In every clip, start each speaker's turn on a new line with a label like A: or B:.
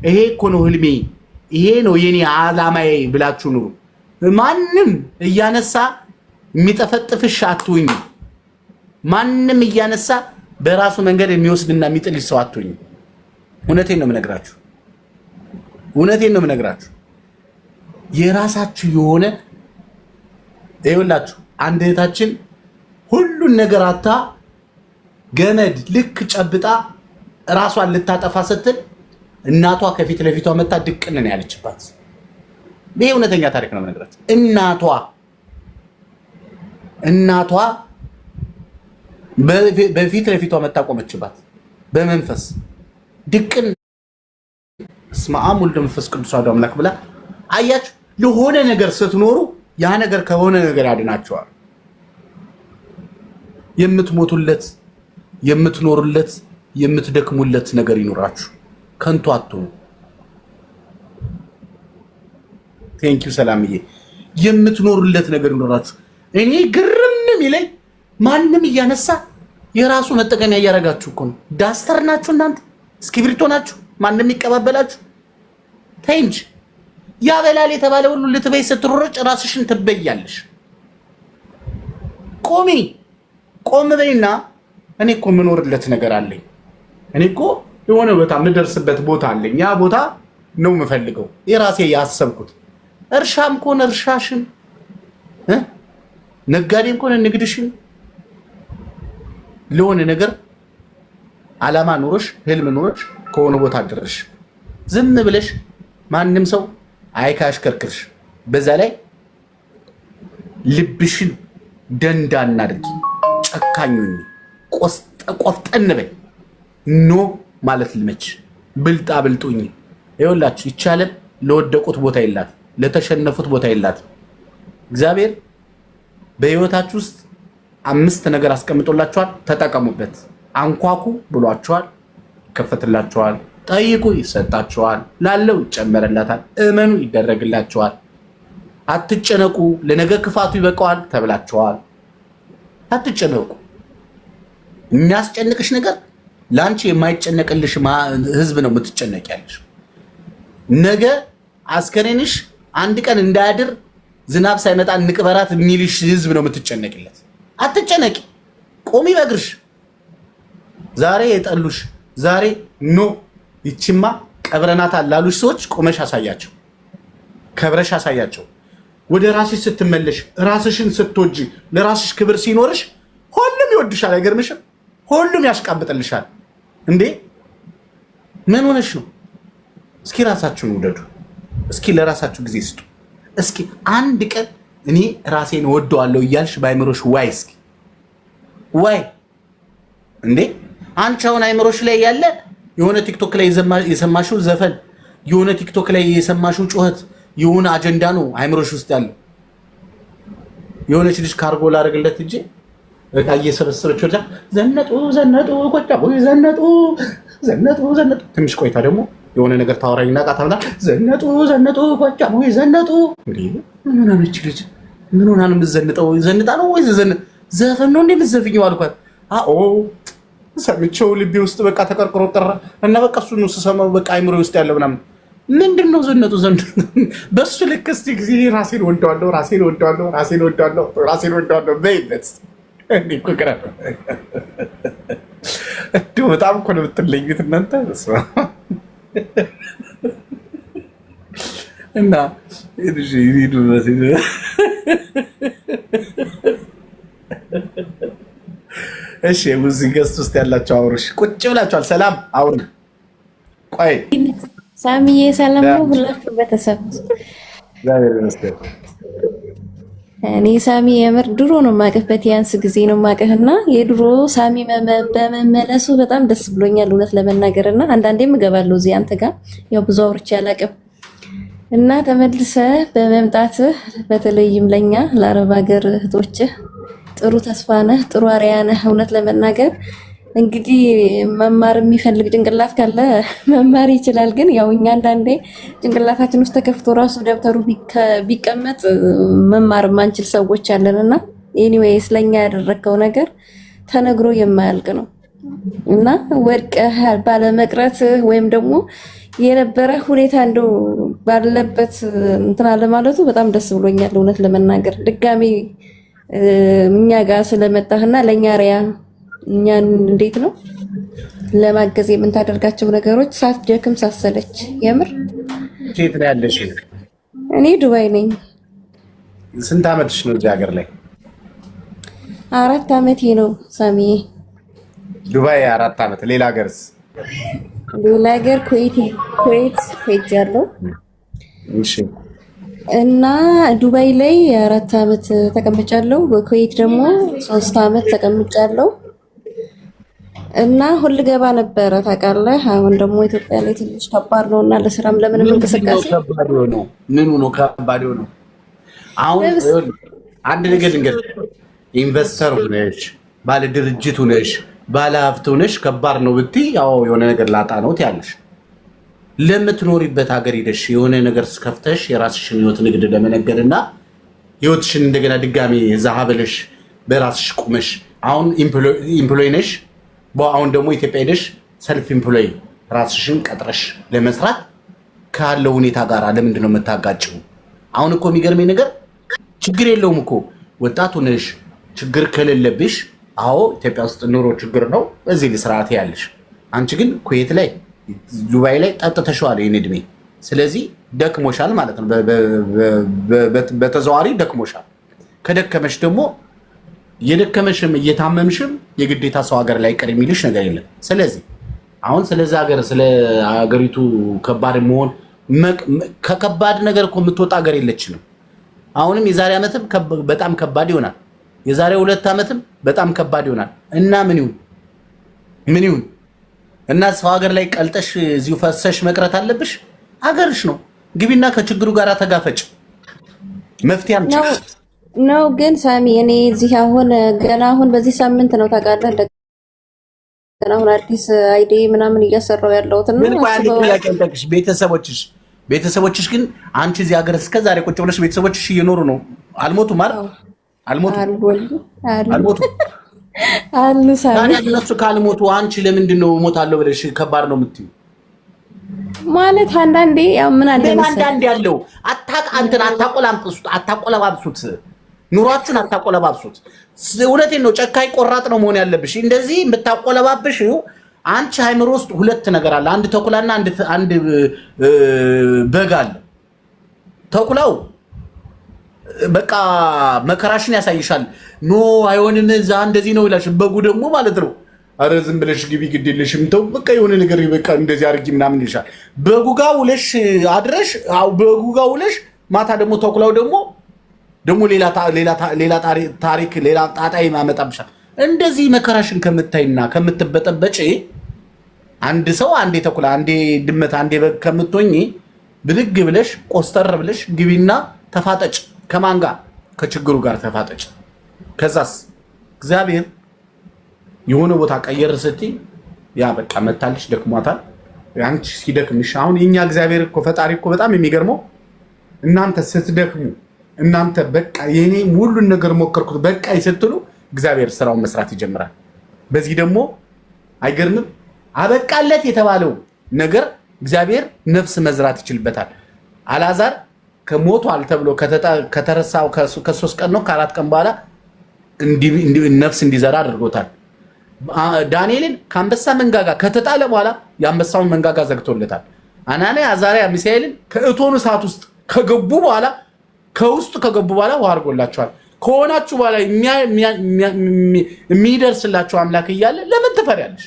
A: ይሄ እኮ ነው ህልሜ፣ ይሄ ነው የኔ ዓላማዬ ብላችሁ ኑሩ። ማንም እያነሳ የሚጠፈጥፍሽ አትሁኝ። ማንም እያነሳ በራሱ መንገድ የሚወስድና የሚጥልሽ ሰው አትሁኝ። እውነቴን ነው የምነግራችሁ። የራሳችሁ የሆነ ይኸውላችሁ፣ አንድ እህታችን ሁሉን ነገር አታ ገመድ ልክ ጨብጣ ራሷን ልታጠፋ ስትል እናቷ ከፊት ለፊቷ መታ ድቅን ነው ያለችባት። ይሄ እውነተኛ ታሪክ ነው የምነግራችሁ። እናቷ በፊት ለፊቷ መታ ቆመችባት በመንፈስ ድቅን። በስመ አብ ወወልድ ወመንፈስ ቅዱስ አሐዱ አምላክ ብላ። አያችሁ፣ ለሆነ ነገር ስትኖሩ ያ ነገር ከሆነ ነገር ያድናቸዋል። የምትሞቱለት፣ የምትኖሩለት፣ የምትደክሙለት ነገር ይኖራችሁ። ከንቱ አትሁኑ። ቴንኪው ሰላምዬ። የምትኖሩለት ነገር ይኖራችሁ። እኔ ግርም የሚለኝ ማንም እያነሳ የራሱ መጠቀሚያ እያደረጋችሁ እኮ ነው። ዳስተር ናችሁ እናንተ፣ እስክሪብቶ ናችሁ። ማንም ይቀባበላችሁ። ተይ እንጂ ያበላል የተባለ ሁሉ ልትበይ ስትሮጭ ራስሽን ትበያለሽ። ቆም በይና እኔ እኮ የምኖርለት ነገር አለኝ። እኔ እኮ የሆነ ቦታ የምደርስበት ቦታ አለኝ። ያ ቦታ ነው የምፈልገው፣ የራሴ ያሰብኩት። እርሻም ከሆነ እርሻሽን፣ ነጋዴም ከሆነ ንግድሽን፣ ለሆነ ነገር ዓላማ ኑሮሽ፣ ህልም ኑሮሽ ከሆነ ቦታ አደረሽ። ዝም ብለሽ ማንም ሰው አይካሽከርክርሽ። በዛ ላይ ልብሽን ደንዳና አድርጊ። ጨካኙኝ ቆፍጠን በይ። ኖ ማለት ልመች። ብልጣ ብልጡኝ። ይኸውላችሁ ይቻለም ለወደቁት ቦታ የላት፣ ለተሸነፉት ቦታ የላት። እግዚአብሔር በህይወታችሁ ውስጥ 5 ነገር አስቀምጦላችኋል። ተጠቀሙበት። አንኳኩ ብሏችኋል፣ ይከፈትላችኋል። ጠይቁ ይሰጣችኋል። ላለው ይጨመረላታል። እመኑ ይደረግላችኋል። አትጨነቁ፣ ለነገ ክፋቱ ይበቃዋል ተብላችኋል። አትጨነቁ። የሚያስጨንቅሽ ነገር ላንቺ የማይጨነቅልሽ ህዝብ ነው የምትጨነቂያለሽ። ነገ አስከሬንሽ አንድ ቀን እንዳያድር ዝናብ ሳይመጣ እንቅበራት የሚልሽ ህዝብ ነው የምትጨነቂለት። አትጨነቂ። ቆሚ በእግርሽ። ዛሬ የጠሉሽ ዛሬ ኖ ይችማ ቀብረናታል ላሉሽ ሰዎች ቆመሽ አሳያቸው፣ ከብረሽ አሳያቸው። ወደ ራስሽ ስትመለሽ፣ ራስሽን ስትወጂ፣ ለራስሽ ክብር ሲኖርሽ ሁሉም ይወድሻል። አይገርምሽም? ሁሉም ያሽቃብጥልሻል። እንዴ ምን ሆነሽ ነው? እስኪ ራሳችሁን ውደዱ። እስኪ ለራሳችሁ ጊዜ ስጡ። እስኪ አንድ ቀን እኔ ራሴን ወደዋለሁ እያልሽ ባይምሮሽ ዋይ እስኪ ዋይ። እንዴ አንቺ አሁን አይምሮሽ ላይ ያለ የሆነ ቲክቶክ ላይ የሰማሽው ዘፈን፣ የሆነ ቲክቶክ ላይ የሰማሽው ጩኸት፣ የሆነ አጀንዳ ነው አይምሮሽ ውስጥ ያለው። የሆነች ልጅ ካርጎ ላደርግለት እንጂ በቃ እየሰበሰበች ወጣ ዘነጡ ቆጫ ዘነጡ። ትንሽ ቆይታ ደግሞ የሆነ ነገር ታወራኝና ቃታውና ዘነጡ ቆጫ ዘነጡ። እንዴ ምን ሆነ ነች ልጅ? ምን ሆና ነው የምትዘንጠው? ዘንጣ ነው ወይስ ዘፈን ነው እንዴ የምትዘፍኝው አልኳት። አዎ ሰምቼው ልቤ ውስጥ በቃ ተቀርቅሮ ቀረ እና በቃ እሱ ነው ስሰማው በቃ አይምሮ ውስጥ ያለው ምናምን። ምንድነው ዘነጡ? በሱ ልክ እስቲ ጊዜ ራሴን ወደዋለሁ በይበት። እንዴ እኮ ግራ እንደው በጣም እኮ ነው የምትለዩት እናንተ እና እሺ ሙዚቃ ውስጥ ያላችሁ አውሩሽ ቁጭ ብላችኋል። ሰላም አውሩ። ቆይ
B: ሳሚዬ ሰላም ነው ሁላችሁ ቤተሰብ?
A: እግዚአብሔር ይመስገን።
B: እኔ ሳሚ የምር ድሮ ነው የማውቅበት ያንስ ጊዜ ነው የማውቅህና የድሮ ሳሚ በመመለሱ በጣም ደስ ብሎኛል እውነት ለመናገርና አንዳንዴም እገባለሁ እዚህ አንተ ጋር ያው ብዙ አውርቼ አላውቅም እና ተመልሰ በመምጣትህ በተለይም ለኛ ለአረብ ሀገር እህቶችህ ጥሩ ተስፋ ነህ፣ ጥሩ አርአያ ነህ። እውነት ለመናገር እንግዲህ መማር የሚፈልግ ጭንቅላት ካለ መማር ይችላል። ግን ያው እኛ አንዳንዴ ጭንቅላታችን ውስጥ ተከፍቶ ራሱ ደብተሩ ቢቀመጥ መማር ማንችል ሰዎች አለንና ኤኒዌይስ ለኛ ያደረከው ነገር ተነግሮ የማያልቅ ነው እና ወድቀህ ባለመቅረት ወይም ደግሞ የነበረ ሁኔታ እንደው ባለበት እንትን አለ ማለቱ በጣም ደስ ብሎኛል። እውነት ለመናገር ድጋሚ እኛ ጋር ስለመጣህና ለኛ ሪያ እኛን እንዴት ነው ለማገዝ የምታደርጋቸው ነገሮች ሳትደክም ሳትሰለች የምር።
A: የት ነው ያለሽ?
B: እኔ ዱባይ ነኝ።
A: ስንት ዓመትሽ ነው እዚህ ሀገር ላይ?
B: 4 ዓመቴ ነው ሳሚዬ።
A: ዱባይ 4 ዓመት። ሌላ ሀገርስ?
B: ሌላ ሀገር ኩዌት ሄጃለሁ።
A: እሺ።
B: እና ዱባይ ላይ 4 ዓመት ተቀምጫለሁ። በኩዌት ደግሞ 3 ዓመት ተቀምጫለሁ። እና ሁል ገባ ነበረ ታውቃለህ። አሁን ደግሞ ኢትዮጵያ ላይ ትንሽ ከባድ ነው እና ለስራም ለምንም እንቅስቃሴ
A: ከባድ ነው። ምኑ ነው ከባድ ነው? አሁን አንድ ነገር ልንገርሽ፣ ኢንቨስተር ሆነሽ ባለ ድርጅት ሆነሽ ባለ ሀብት ሆነሽ ከባድ ነው ብትይ፣ ያው የሆነ ነገር ላጣ ነው ትያለሽ። ለምትኖሪበት ሀገር ሄደሽ የሆነ ነገር ከፍተሽ የራስሽን ህይወት ንግድ ለመነገድና ህይወትሽን እንደገና ድጋሚ ዛሃበለሽ በራስሽ ቁመሽ አሁን ኢምፕሎይ ነሽ። አሁን ደግሞ ኢትዮጵያ ሄደሽ ሰልፍ ኢምፕሎይ ራስሽን ቀጥረሽ ለመስራት ካለው ሁኔታ ጋር ለምንድን ነው የምታጋጭው? አሁን እኮ የሚገርመኝ ነገር ችግር የለውም እኮ ወጣቱ ነሽ፣ ችግር ከሌለብሽ አዎ ኢትዮጵያ ውስጥ ኑሮ ችግር ነው እዚህ ልስራት ያለሽ። አንቺ ግን ኩዌት ላይ ዱባይ ላይ ጠጥተሽዋል ይሄን እድሜ። ስለዚህ ደክሞሻል ማለት ነው። በተዘዋዋሪ ደክሞሻል። ከደከመሽ ደግሞ የደከመሽም እየታመምሽም የግዴታ ሰው ሀገር ላይ ቀር የሚልሽ ነገር የለም። ስለዚህ አሁን ስለዚህ ሀገር ስለ ሀገሪቱ ከባድ መሆን ከከባድ ነገር እኮ የምትወጣ ሀገር የለችንም። አሁንም የዛሬ ዓመትም በጣም ከባድ ይሆናል። የዛሬ 2 ዓመትም በጣም ከባድ ይሆናል። እና ምን ይሁን እና ሰው ሀገር ላይ ቀልጠሽ እዚሁ ፈሰሽ መቅረት አለብሽ? ሀገርሽ ነው። ግቢና ከችግሩ ጋር ተጋፈጭ። መፍትሄ አምጪ
B: ነው። ግን ሳሚ እኔ እዚህ ገና አሁን በዚህ ሳምንት ነው ታውቃለህ፣ ገና አሁን አዲስ አይዲ ምናምን እያሰራው ያለሁት ነው።
A: ምን ያቀንጠቅሽ ቤተሰቦችሽ ግን አንቺ እዚህ ሀገር እስከ ዛሬ ቁጭ ብለሽ ቤተሰቦችሽ እየኖሩ ነው። አልሞቱም አይደል? አልሞቱ
B: አሉ ሳሚ።
A: ታዲያ እነሱ ካልሞቱ አንቺ ለምንድን ነው እሞታለሁ ብለሽ ከባድ ነው የምትይው?
B: ማለት አንዳንዴ ያው ምን አለ መሰለኝ
A: አንዳንዴ ያለው አታቆለባብሱት፣ ኑሯችሁን አታቆለባብሱት። እውነቴን ነው። ጨካኝ ቆራጥ ነው መሆን ያለብሽ። እንደዚህ የምታቆለባብሽው አንቺ ሃይምሮ ውስጥ 2 ነገር አለ። አንድ ተኩላና አንድ በግ አለ። ተኩላው በቃ መከራሽን ያሳይሻል። ኖ አይሆንም እዛ እንደዚህ ነው ይላሽ። በጉ ደግሞ ማለት ነው አረ ዝም ብለሽ ግቢ ግድ የለሽም ተው በቃ የሆነ ነገር በቃ እንደዚህ አድርጊ ምናምን ይልሻል። በጉ ጋር ውለሽ አድረሽ በጉ ጋር ውለሽ ማታ ደግሞ ተኩላው ደግሞ ሌላ ታሪክ ሌላ ጣጣ ያመጣብሻል። እንደዚህ መከራሽን ከምታይና ከምትበጠበጪ አንድ ሰው አንዴ ተኩላ አንዴ ድመት አንዴ በግ ከምትሆኚ ብድግ ብለሽ ቆስተር ብለሽ ግቢና ተፋጠጭ። ከማን ጋር? ከችግሩ ጋር ተፋጠጭ። ከዛስ እግዚአብሔር የሆነ ቦታ ቀየር ስትይ ያ በቃ መታልሽ ደክሟታል። አንቺ ሲደክምሽ አሁን የኛ እግዚአብሔር እኮ ፈጣሪ እኮ በጣም የሚገርመው እናንተ ስትደክሙ እናንተ በቃ የኔ ሁሉን ነገር ሞከርኩት በቃ ይስትሉ እግዚአብሔር ስራውን መስራት ይጀምራል። በዚህ ደግሞ አይገርምም? አበቃለት የተባለው ነገር እግዚአብሔር ነፍስ መዝራት ይችልበታል። አልዓዛር ከሞቷል ተብሎ ከተረሳው ከ3 ቀን ነው ከ4 ቀን በኋላ ነፍስ እንዲዘራ አድርጎታል። ዳንኤልን ከአንበሳ መንጋጋ ከተጣለ በኋላ የአንበሳውን መንጋጋ ዘግቶለታል። አናንያ አዛርያ ሚሳኤልን ከእቶኑ እሳት ውስጥ ከገቡ በኋላ ከውስጡ ከገቡ በኋላ ውሃ አድርጎላቸዋል። ከሆናችሁ በኋላ የሚደርስላችሁ አምላክ እያለ ለምን ትፈሪያለሽ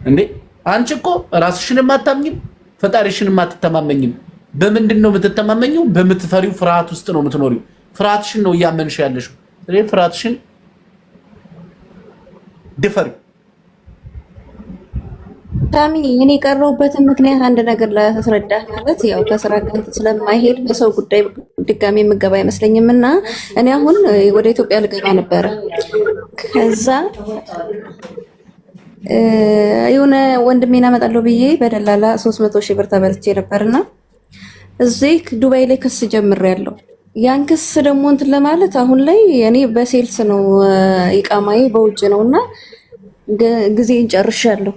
A: እንዴ? አንቺ እኮ ራስሽንም አታምኝም፣ ፈጣሪሽንም አትተማመኝም። በምንድን ነው የምትተማመኘው? በምትፈሪው ፍርሃት ውስጥ ነው የምትኖሪው። ፍርሃትሽን ነው እያመንሽ ያለሽው። ስለዚህ ፍርሃትሽን ድፈሪ።
B: ታሚ እኔ የቀረሁበትን ምክንያት አንድ ነገር ላስረዳ። ማለት ያው ከስራ ጋር ስለማይሄድ በሰው ጉዳይ ድጋሚ የምገባ አይመስለኝም እና እኔ አሁን ወደ ኢትዮጵያ ልገባ ነበረ። ከዛ የሆነ ወንድሜን አመጣለሁ ብዬ በደላላ 300,000 ብር ተበልቼ ነበርና እዚህ ዱባይ ላይ ክስ ጀምሬያለሁ። ያን ክስ ደግሞ እንትን ለማለት አሁን ላይ እኔ በሴልስ ነው ኢቃማዬ በውጭ ነውና ጊዜን ጨርሻለሁ።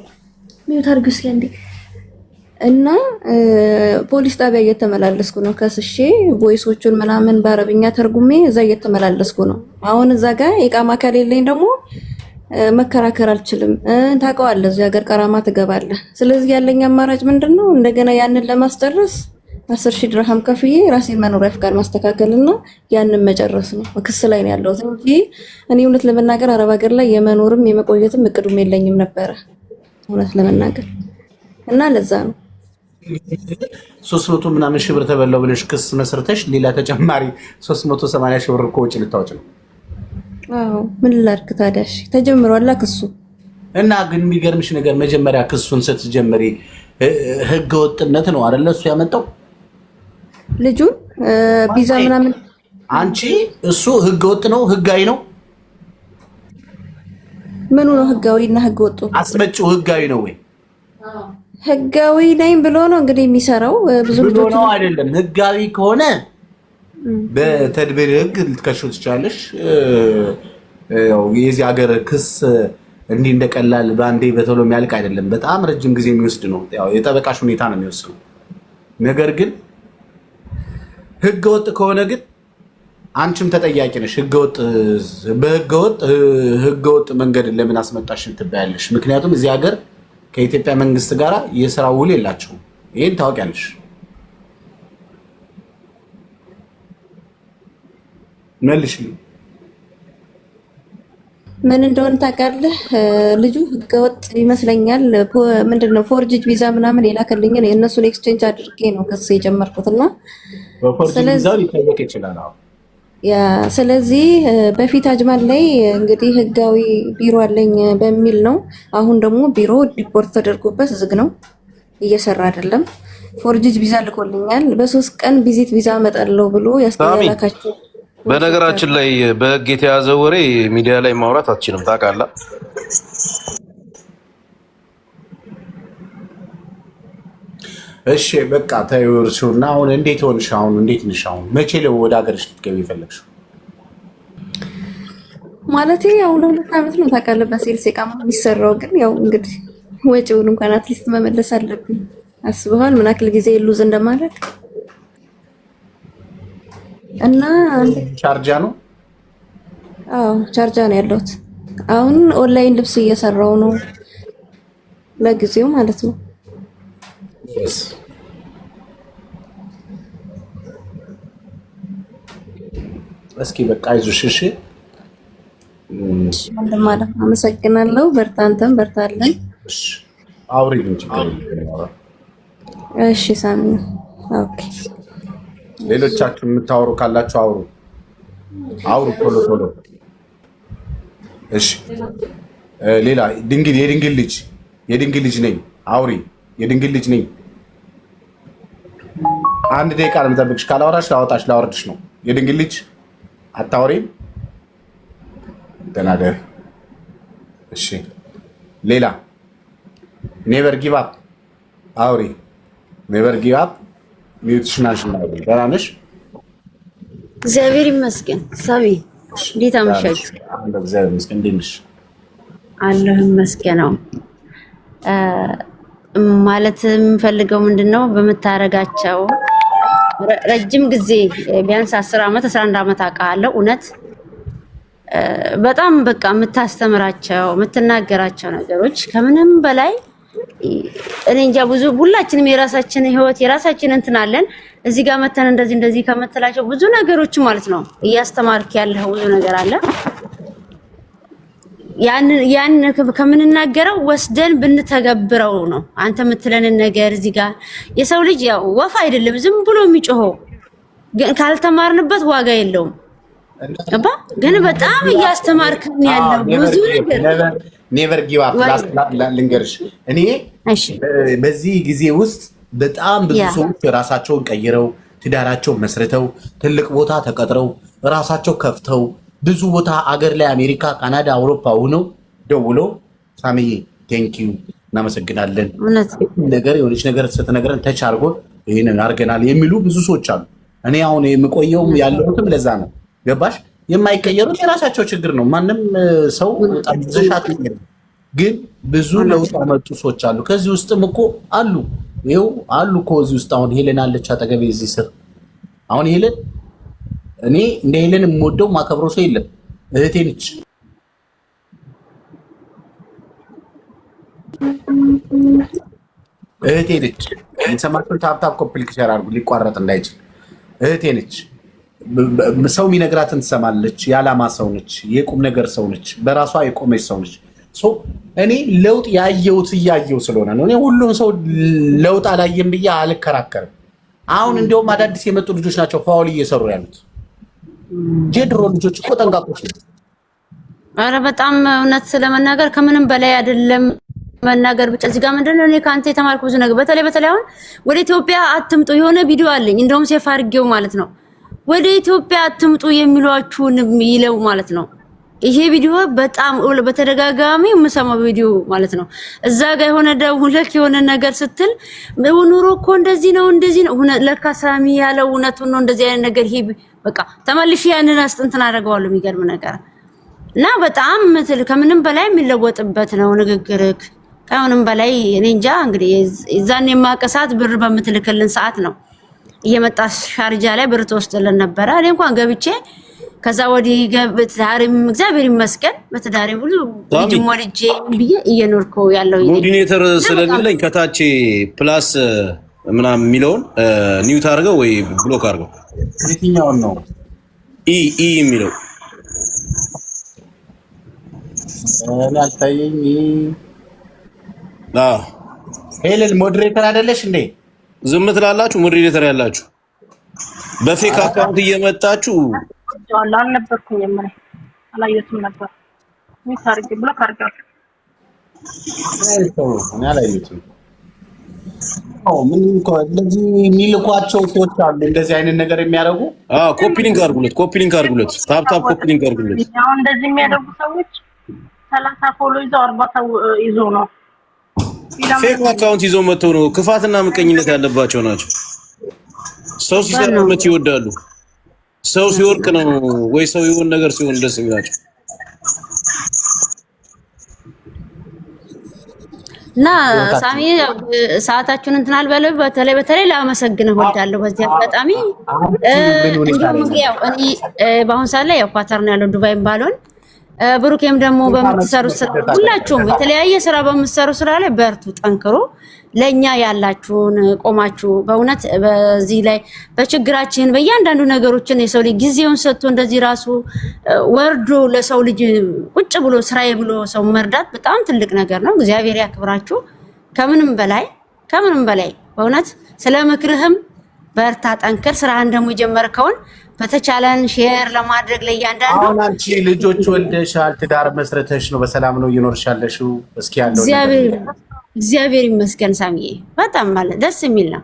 B: ሚዩት አድርጉ እስኪ አንዴ። እና ፖሊስ ጣቢያ እየተመላለስኩ ነው ከስሼ ቮይሶቹን ምናምን በአረብኛ ተርጉሜ እዛ እየተመላለስኩ ነው። አሁን እዛ ጋር ኢቃማ ከሌለኝ ደግሞ መከራከር አልችልም። ታውቀዋለህ፣ እዚህ ሀገር ቀራማ ትገባለህ። ስለዚህ ያለኝ አማራጭ ምንድነው? እንደገና ያንን ለማስጨረስ 10,000 ድርሃም ከፍዬ ራሴን መኖሪያ ፍቃድ ማስተካከልና ያንን መጨረስ ነው። ክስ ላይ ነው ያለሁት እንጂ እኔ እውነት ለመናገር አረብ ሀገር ላይ የመኖርም የመቆየትም እቅዱም የለኝም ነበረ እውነት ለመናገር እና ለዛ ነው
A: 300 ምናምን ሺህ ብር ተበላው ብለሽ ክስ መስርተሽ ሌላ ተጨማሪ 380 ሺህ ብር እኮ ወጪ ልታወጪ ነው።
B: አዎ ምን ላድርግ ታዲያ? እሺ ተጀምሯል ክሱ።
A: እና ግን የሚገርምሽ ነገር መጀመሪያ ክሱን ስትጀምሪ ህገ ወጥነት ነው አይደለ እሱ ያመጣው
B: ልጁን ቪዛ ምናምን።
A: አንቺ እሱ ህገ ወጥ ነው ህጋዊ ነው?
B: ምኑ ነው ህጋዊና ህገ ወጡ?
A: አስመጪው ህጋዊ ነው ወይ?
B: ህጋዊ ነኝ ብሎ ነው እንግዲህ የሚሰራው። ብዙ ልጆች
A: ነው አይደለም። ህጋዊ ከሆነ በተድቢር ህግ ልትከሽው ትችላለሽ። የዚህ ሀገር ክስ እንዲህ እንደቀላል በአንዴ በቶሎ የሚያልቅ አይደለም። በጣም ረጅም ጊዜ የሚወስድ ነው። ያው የጠበቃሽ ሁኔታ ነው የሚወስነው። ነገር ግን ህገወጥ ከሆነ ግን አንቺም ተጠያቂ ነሽ። ህገወጥ መንገድ ለምን አስመጣሽ ትባያለሽ። ምክንያቱም እዚህ ሀገር ከኢትዮጵያ መንግስት ጋር የስራ ውል የላቸውም። ይሄን ታውቂያለሽ። መልሽ
B: ምን እንደሆነ ታውቃለህ? ልጁ ህገወጥ ይመስለኛል። ምንድነው ፎርጅድ ቪዛ ምናምን የላከልኝ የእነሱን ኤክስቼንጅ አድርጌ ነው ከሱ የጀመርኩትና ስለዚህ በፊት አጅማል ላይ እንግዲህ ህጋዊ ቢሮ አለኝ በሚል ነው። አሁን ደግሞ ቢሮ ዲፖርት ተደርጎበት ዝግ ነው፣ እየሰራ አይደለም። ፎርጅድ ቪዛ ልኮልኛል። በ3 ቀን ቪዚት ቪዛ አመጣለሁ ብሎ ያስተላላካቸው።
C: በነገራችን ላይ በህግ የተያዘ ወሬ ሚዲያ ላይ ማውራት አትችልም፣ ታውቃለህ?
A: እሺ በቃ ታዩርሱና አሁን እንዴት ሆንሽ? አሁን እንዴት ነሽ? አሁን መቼ ነው ወደ ሀገርሽ ልትገቢ የፈለግሽው?
B: ማለት ያው ለሁለት ዓመት ነው ታውቃለህ፣ በሴልስ ኢቃማ የሚሰራው። ግን ያው እንግዲህ ወጪውን እንኳን አትሊስት መመለስ አለብኝ። አስበዋል ምን ያክል ጊዜ ሉዝ እንደማድረግ እና
A: ቻርጃ ነው?
B: አዎ ቻርጃ ነው ያለሁት። አሁን ኦንላይን ልብስ እየሰራው ነው ለጊዜው ማለት ነው።
A: እስኪ በቃ አይዞሽ። እሺ
B: ወንድማለሁ፣ አመሰግናለሁ። በርታንተም በርታለን።
A: አውሪ እንጂ።
B: እሺ ሳሚ። ኦኬ
A: ሌሎቻችሁ የምታወሩ ካላችሁ አውሩ ቶሎ። እሺ ሌላ የድንግል ልጅ ነኝ። አውሪ። የድንግል ልጅ ነኝ። 1 ደቂቃ ነው የምጠብቅሽ። ካላወራሽ ላወርድሽ ነው። የድንግል ልጅ አታወሪም? ተናገር። እሺ ሌላ ኔቨር ጊቭ አፕ አውሪ። ኔቨር ጊቭ አፕ ሚውትሽናሽን ነው። ደህና ነሽ?
D: እግዚአብሔር ይመስገን። ሳሚ እንዴት አመሻችሁ?
A: እግዚአብሔር ይመስገን። እንዴት ነሽ?
D: አለሁ ይመስገነው። ማለት የምፈልገው ምንድነው በመታረጋቸው ረጅም ጊዜ ቢያንስ 10 ዓመት 11 ዓመት አውቃለሁ። እውነት በጣም በቃ የምታስተምራቸው የምትናገራቸው ነገሮች ከምንም በላይ እኔ እንጃ። ብዙ ሁላችንም የራሳችን ህይወት የራሳችን እንትን አለን። እዚህ ጋር መተን እንደዚህ ከምትላቸው ብዙ ነገሮች ማለት ነው እያስተማርክ ያለው ብዙ ነገር አለ። ያን ከምንናገረው ወስደን ብንተገብረው ነው። አንተ የምትለንን ነገር እዚህ ጋር የሰው ልጅ ያው ወፍ አይደለም ዝም ብሎ የሚጮኸው፣ ግን ካልተማርንበት ዋጋ የለውም። አባ ግን በጣም እያስተማርክን ያለው ብዙ ነገር
A: ኔቨር ጊቭ አፕ ልንገርሽ። እኔ በዚህ ጊዜ ውስጥ በጣም ብዙ ሰዎች ራሳቸውን ቀይረው ትዳራቸውን መስርተው ትልቅ ቦታ ተቀጥረው ራሳቸው ከፍተው ብዙ ቦታ አገር ላይ አሜሪካ፣ ካናዳ፣ አውሮፓ ሆነው ደውለው ሳሚዬ ቴንኪዩ እናመሰግናለን ነገር የሆነች ነገር ስትነግረን ተች አድርጎ ይሄንን አድርገናል የሚሉ ብዙ ሰዎች አሉ። እኔ አሁን የምቆየው ያለሁትም ለዛ ነው። ገባሽ? የማይቀየሩት የራሳቸው ችግር ነው። ማንም ሰው ጣምዘሻት ግን ብዙ ለውጥ ያመጡ ሰዎች አሉ። ከዚህ ውስጥም እኮ አሉ ይኸው አሉ እኮ እዚህ ውስጥ አሁን ሄለን አለች አጠገቤ እዚህ ስር። አሁን ሄለን እኔ እንደ ሄለን የምወደው ማከብረው ሰው የለም። እህቴ ነች። እህቴ ነች። የሰማችሁን ታፕታፕ ኮምፕሊኬሽን አድርጉ ሊቋረጥ እንዳይችል። እህቴ ነች። ሰው የሚነግራትን ትሰማለች። የዓላማ ሰው ነች። የቁም ነገር ሰው ነች። በራሷ የቆመች ሰው ነች። እኔ ለውጥ ያየሁት እያየሁ ስለሆነ ነው። እኔ ሁሉም ሰው ለውጥ አላየም ብዬ አልከራከርም። አሁን እንደውም አዳዲስ የመጡ ልጆች ናቸው ፋውል እየሰሩ ያሉት። የድሮ ልጆች እኮ ጠንቃቆች ነው።
D: ኧረ በጣም እውነት ስለመናገር ከምንም በላይ አይደለም መናገር ብቻ። እዚህ ጋር ምንድነው እኔ ካንተ የተማርኩ ብዙ ነገር በተለይ አሁን ወደ ኢትዮጵያ አትምጡ የሆነ ቪዲዮ አለኝ እንደውም ሴፍ አድርጌው ማለት ነው። ወደ ኢትዮጵያ አትምጡ የሚሏችሁን ይለው ማለት ነው። ይሄ ቪዲዮ በጣም በተደጋጋሚ የምሰማው ቪዲዮ ማለት ነው። እዛ ጋር የሆነ ደውለክ የሆነ ነገር ስትል ኑሮ እኮ እንደዚህ ነው ለካ ሳሚ ያለው እውነቱን ነው። እንደዚህ አይነት ነገር ይሄ በቃ ተመልሼ ያንን አስጥንትን አደርገዋለሁ። የሚገርም ነገር እና በጣም ከምንም በላይ የሚለወጥበት ነው ንግግርክ። ከምንም በላይ እኔ እንጃ እንግዲህ እዛን የማቀሳት ብር በምትልክልን ሰዓት ነው እየመጣሽ ሻርጃ ላይ ብር ተወስደልን ነበር። እኔ እንኳን ገብቼ ከዛ ወዲህ ገብታሪም እግዚአብሔር ይመስገን በተዳሪም ሁሉ ልጅም ወልጄ ብዬ እየኖርኩ ያለው
C: ኮኦርዲኔተር ስለሌለኝ ከታች ፕላስ ምናምን የሚለውን ኒውት አድርገው ወይ ብሎክ አድርገው።
A: የትኛውን ነው
C: ኢ የሚለው
A: አልታየኝ። ሄለን ሞዴሬተር አይደለሽ እንዴ?
C: ዝም ትላላችሁ። ሞዴሬተር ያላችሁ በፌክ አካውንት እየመጣችሁ
E: አልነበርኩኝም እኔ አላየሁትም ነበር። ምን ታርጌ ብሎክ አድርጋለሁ።
A: እኔ አላየሁትም። ምን እንደዚህ የሚልኳቸው ሰዎች አሉ እንደዚህ አይነት ነገር የሚያደርጉ።
C: ኮፒ ሊንክ አድርጉለት። ታፕታፕ ኮፒ ሊንክ አድርጉለት።
E: አሁን እንደዚህ የሚያደርጉ ሰዎች 30 ፎሎ ይዘው 40 ሰው ይዞ ነው
C: ፌክ አካውንት ይዘው መተው ነው። ክፋትና ምቀኝነት ያለባቸው ናቸው። ሰው ሲሰራ መቼ ይወዳሉ? ሰው ሲወርቅ ነው ወይ ሰው የሆነ ነገር ሲሆን ደስ የሚላቸው።
D: እና ሳሚ ሰዓታችሁን እንትን አልበለ በተለይ ላመሰግነው እወዳለሁ በዚህ አጋጣሚ። ያው እኔ በአሁን ሰዓት ላይ ያው ኳታር ነው ያለው ዱባይም ባልሆን ብሩኬም ደግሞ በምትሰሩ ስራ ሁላችሁም የተለያየ ስራ በምትሰሩ ስራ ላይ በርቱ፣ ጠንክሩ። ለኛ ያላችሁን ቆማችሁ በእውነት በዚህ ላይ በችግራችን በእያንዳንዱ ነገሮችን የሰው ልጅ ጊዜውን ሰጥቶ እንደዚህ ራሱ ወርዶ ለሰው ልጅ ቁጭ ብሎ ስራዬ ብሎ ሰው መርዳት በጣም ትልቅ ነገር ነው። እግዚአብሔር ያክብራችሁ። ከምንም በላይ በእውነት ስለ ምክርህም በርታ፣ ጠንክር። ስራህን ደግሞ የጀመርከውን በተቻለን ሼር ለማድረግ ለእያንዳንዱ
A: አሁን አንቺ ልጆች ወልደሻል፣ ትዳር መስረተሽ ነው፣ በሰላም ነው እየኖርሻለሽው። እስኪ ያለው
D: እግዚአብሔር ይመስገን ሳሚዬ፣ በጣም ማለት ደስ የሚል ነው።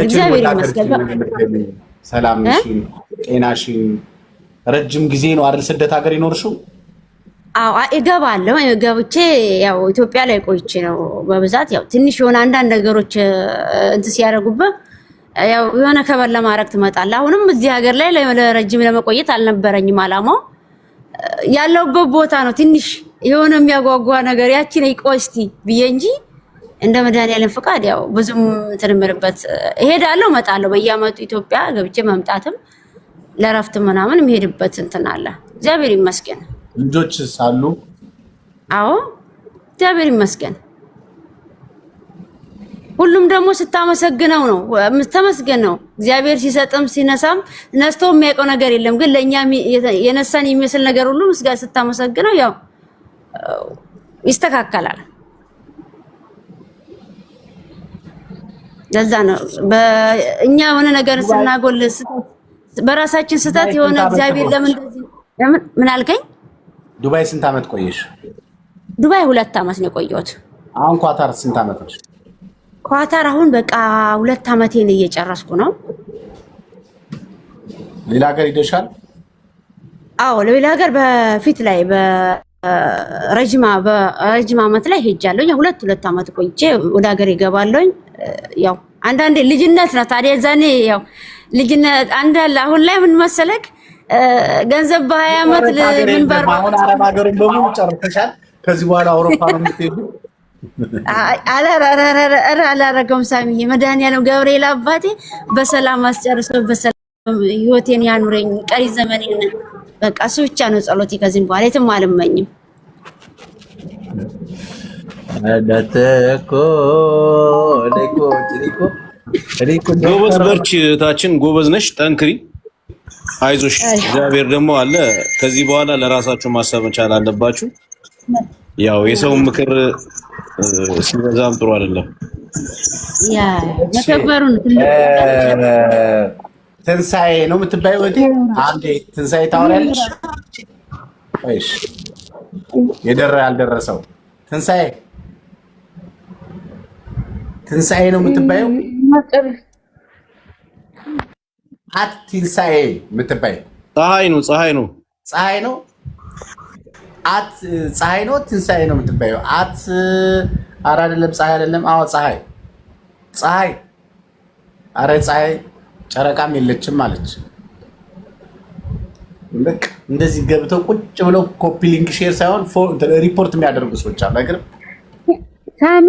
D: እግዚአብሔር ይመስገን።
A: ሰላም ነሽ? ጤናሽ ረጅም ጊዜ ነው አይደል ስደት ሀገር ይኖርሽው?
D: አዎ እገባለሁ። ገብቼ ያው ኢትዮጵያ ላይ ቆይቼ ነው በብዛት ያው ትንሽ የሆነ አንዳንድ ነገሮች እንትን ሲያደርጉበት ያው የሆነ ከበር ለማድረግ ትመጣለህ። አሁንም እዚህ ሀገር ላይ ለረጅም ለመቆየት አልነበረኝም አላማው። ያለውበት ቦታ ነው ትንሽ የሆነ የሚያጓጓ ነገር ያቺን ይቆስቲ ብዬ እንጂ እንደ መድኃኒዓለም ፍቃድ ያው ብዙም እንትን እምልበት እሄዳለሁ እመጣለሁ። በየዓመቱ ኢትዮጵያ ገብቼ መምጣትም ለረፍት ምናምን የምሄድበት እንትን አለ። እግዚአብሔር ይመስገን።
A: ልጆችስ አሉ?
D: አዎ እግዚአብሔር ይመስገን። ሁሉም ደግሞ ስታመሰግነው ነው ተመስገን ነው። እግዚአብሔር ሲሰጥም ሲነሳም ነስቶ የሚያውቀው ነገር የለም። ግን ለኛ የነሳን የሚመስል ነገር ሁሉ ምስጋና ስታመሰግነው ያው ይስተካከላል። ለዛ ነው በእኛ የሆነ ነገር ስናጎል በራሳችን ስህተት የሆነ እግዚአብሔር ለምን ምን አልከኝ?
A: ዱባይ ስንት ዓመት ቆየሽ?
D: ዱባይ 2 ዓመት ነው የቆየሁት።
A: አሁን ኳታር ስንት ዓመት ነሽ?
D: ኳታር አሁን በቃ 2 ዓመቴን እየጨረስኩ ነው።
A: ሌላ ሀገር ሄደሻል?
D: አዎ ሌላ ሀገር በፊት ላይ በረጅም ዓመት ላይ ሄጃለሁ። ያው 2 ዓመት ቆይቼ ወደ ሀገር ይገባለሁ። ያው አንዳንዴ ልጅነት ነው ታዲያ ዛኔ ያው ልጅነት አንዳለ አሁን ላይ ምን መሰለክ ገንዘብ በ20 ዓመት ምን ባር
A: አሁን አረብ ሀገሩን በሙሉ ጨርሰሻል። ከዚህ በኋላ አውሮፓ ነው የምትሄዱ?
D: አላረገውም። ሳሚዬ መድኃኒዓለም ገብርኤል አባቴ በሰላም አስጨርሰው በሰላም ህይወቴን ያኑረኝ ቀሪ ዘመኔን። በቃ እሱ ብቻ ነው ጸሎቴ። ከዚህም በኋላ የትም አልመኝም።
C: ጎበዝ በርቺ እህታችን፣ ጎበዝ ነሽ፣ ጠንክሪ፣ አይዞሽ። እግዚአብሔር ደግሞ አለ። ከዚህ በኋላ ለራሳችሁ ማሰብ መቻል አለባችሁ። ያው የሰው ምክር ሲበዛም ጥሩ አይደለም።
D: ያ መተግበሩን
A: ትንሳኤ ነው የምትባይ ወዲ አንዴ ትንሳኤ ታወሪያለሽ? እሺ የደረ ያልደረሰው ትንሳኤ ነው የምትባየው? አት ትንሳኤ የምትባይ
C: ፀሐይ ነው አት ፀሐይ ነው ትንሳኤ ነው የምትባየው? አት ኧረ አይደለም፣ ፀሐይ አይደለም። አዎ ፀሐይ ኧረ ፀሐይ ጨረቃም የለችም አለች። በቃ እንደዚህ ገብተው ቁጭ ብለው ኮፒ ሊንክ ሼር ሳይሆን ሪፖርት የሚያደርጉ ሰዎች አሉ። አይገርም
F: ሳሚ?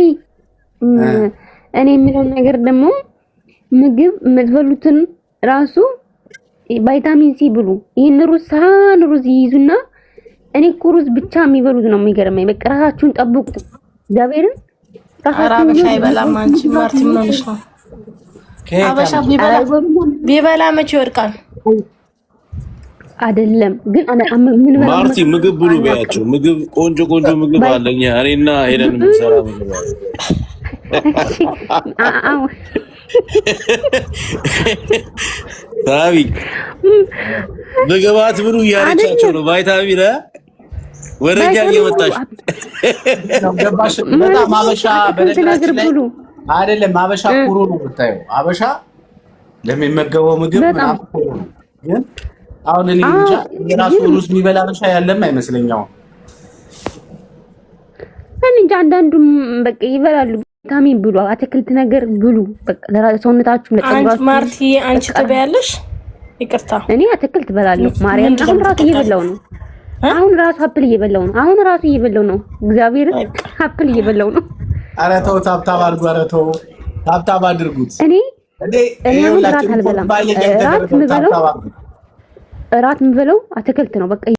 F: እኔ የሚለው ነገር ደግሞ ምግብ የምትበሉትን ራሱ ቫይታሚን ሲ ብሉ። ይሄን ሩዝ ይይዙና እኔ እኮ ሩዝ ብቻ የሚበሉት ነው የሚገርመኝ። በቃ ራሳችሁን ጠብቁ። እግዚአብሔርን
E: አበሻ አይበላም። አንቺ ማርቲ ምን ሆነሽ ነው? አበሻ ቢበላ መቼ ይወድቃል?
F: አይደለም ግን ምን
C: ማርቲ ምግብ ብሉ በያቸው። ምግብ ቆንጆ ምግብ አለኛ እኔና ሄደን የምንሰራ ምግብ አለ። ታቢ ምግባት ብሉ እያለቻቸው ነው። ቫይታሚን ወረጃ እየመጣች
A: ገባሽ? በጣም አበሻ በነገራችን ላይ አይደለም። አበሻ ኩሩ ነው የምታየው። አበሻ ለሚመገበው ምግብ ምናምን ኩሩ ነው። ግን አሁን እኔ እንጃ የራሱ ሩዝ የሚበላ አበሻ ያለም አይመስለኛው።
F: እኔ እንጃ አንዳንዱም በቃ ይበላሉ። ቪታሚን ብሉ፣ አትክልት ነገር ብሉ። በቃ ለሰውነታችሁ ለጠንባችሁ።
E: ማርቲ አንቺ ትበያለሽ? ይቅርታ
F: እኔ አትክልት እበላለሁ። ማርያም አሁን ራሱ እየበላው ነው። አሁን ራሱ አፕል እየበላው ነው። እግዚአብሔር አፕል እየበላው ነው።
A: ኧረ ተው ታብታብ አድርጉ። ኧረ ተው ታብታብ አድርጉት።
F: እኔ ራት አልበላም። እራት የምበለው አትክልት ነው በቃ።